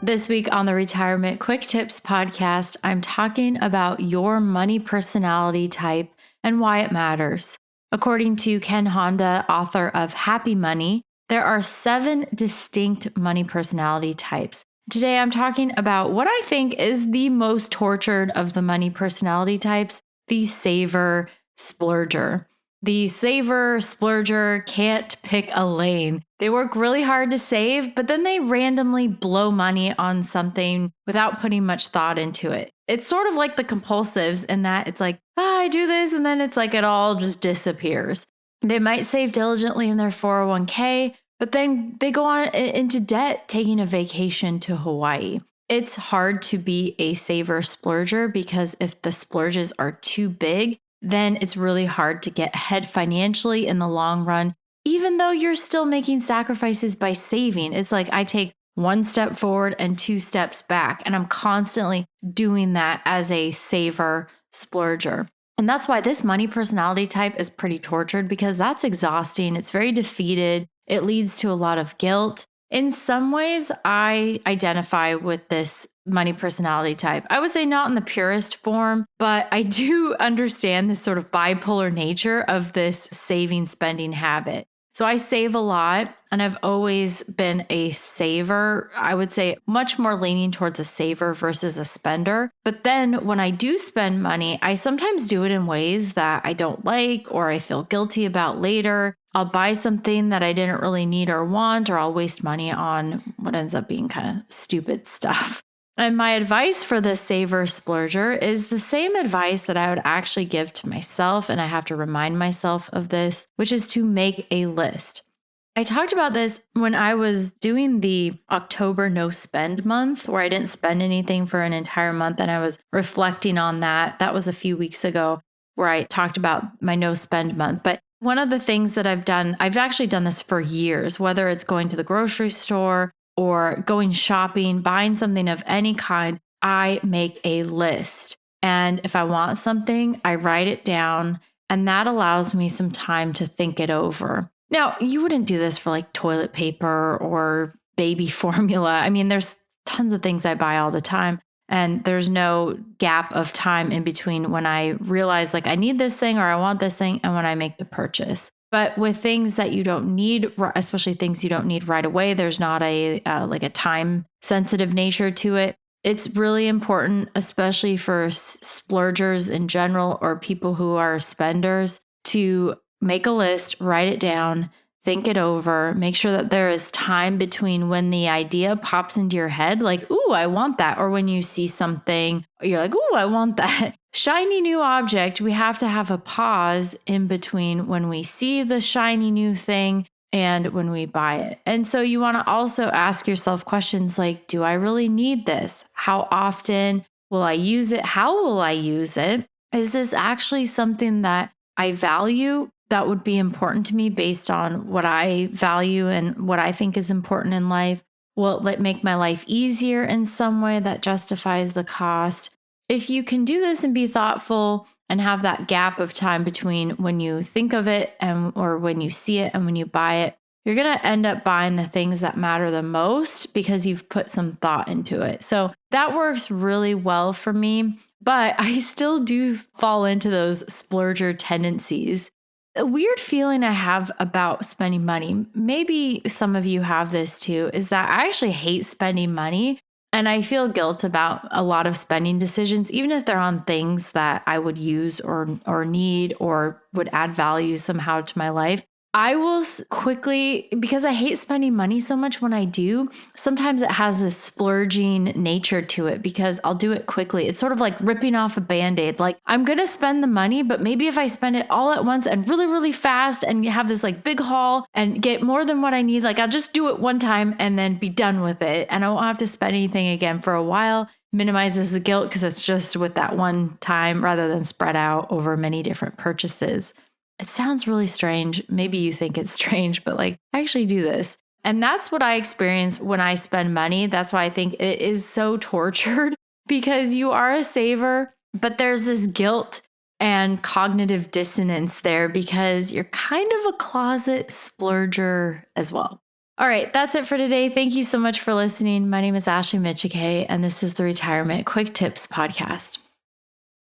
This week on the Retirement Quick Tips podcast, I'm talking about your money personality type and why it matters. According to Ken Honda, author of Happy Money, there are 7 distinct money personality types. Today, I'm talking about what I think is the most tortured of the money personality types, the Saver-Splurger. The Saver-Splurger can't pick a lane. They work really hard to save, but then they randomly blow money on something without putting much thought into it. It's sort of like the compulsives in that it's like, I do this, and then it's like it all just disappears. They might save diligently in their 401k, but then they go on into debt taking a vacation to Hawaii. It's hard to be a Saver-Splurger because if the splurges are too big, then it's really hard to get ahead financially in the long run, even though you're still making sacrifices by saving. It's like I take 1 step forward and 2 steps back, and I'm constantly doing that as a Saver-Splurger. And that's why this money personality type is pretty tortured, because that's exhausting. It's very defeated. It leads to a lot of guilt. In some ways, I identify with this money personality type. I would say not in the purest form, but I do understand this sort of bipolar nature of this saving spending habit. So I save a lot, and I've always been a saver. I would say much more leaning towards a saver versus a spender. But then when I do spend money, I sometimes do it in ways that I don't like or I feel guilty about later. I'll buy something that I didn't really need or want, or I'll waste money on what ends up being kind of stupid stuff. And my advice for the Saver-Splurger is the same advice that I would actually give to myself, and I have to remind myself of this, which is to make a list. I talked about this when I was doing the October no spend month, where I didn't spend anything for an entire month, and I was reflecting on that. That was a few weeks ago where I talked about my no spend month. But one of the things that I've done, I've actually done this for years, whether it's going to the grocery store or going shopping, buying something of any kind, I make a list. And if I want something, I write it down, and that allows me some time to think it over. Now, you wouldn't do this for like toilet paper or baby formula. I mean, there's tons of things I buy all the time, and there's no gap of time in between when I realize like I need this thing or I want this thing and when I make the purchase. But with things that you don't need, especially things you don't need right away, there's not a like a time sensitive nature to it. It's really important, especially for splurgers in general or people who are spenders, to make a list, write it down, think it over, make sure that there is time between when the idea pops into your head, like, ooh, I want that. Or when you see something, you're like, ooh, I want that shiny new object. We have to have a pause in between when we see the shiny new thing and when we buy it. And so you want to also ask yourself questions like, do I really need this? How often will I use it? How will I use it? Is this actually something that I value? That would be important to me based on what I value and what I think is important in life. Will it make my life easier in some way that justifies the cost? If you can do this and be thoughtful and have that gap of time between when you think of it and or when you see it and when you buy it, you're going to end up buying the things that matter the most because you've put some thought into it. So that works really well for me, but I still do fall into those splurger tendencies. A weird feeling I have about spending money, maybe some of you have this too, is that I actually hate spending money, and I feel guilt about a lot of spending decisions, even if they're on things that I would use or need or would add value somehow to my life. I will quickly, because I hate spending money so much when I do, sometimes it has this splurging nature to it because I'll do it quickly. It's sort of like ripping off a Band-Aid. Like, I'm going to spend the money, but maybe if I spend it all at once and really, really fast and have this like big haul and get more than what I need, like I'll just do it one time and then be done with it. And I won't have to spend anything again for a while. Minimizes the guilt because it's just with that one time rather than spread out over many different purchases. It sounds really strange. Maybe you think it's strange, but like I actually do this. And that's what I experience when I spend money. That's why I think it is so tortured because you are a saver, but there's this guilt and cognitive dissonance there because you're kind of a closet splurger as well. All right, that's it for today. Thank you so much for listening. My name is Ashley Michike, and this is the Retirement Quick Tips Podcast.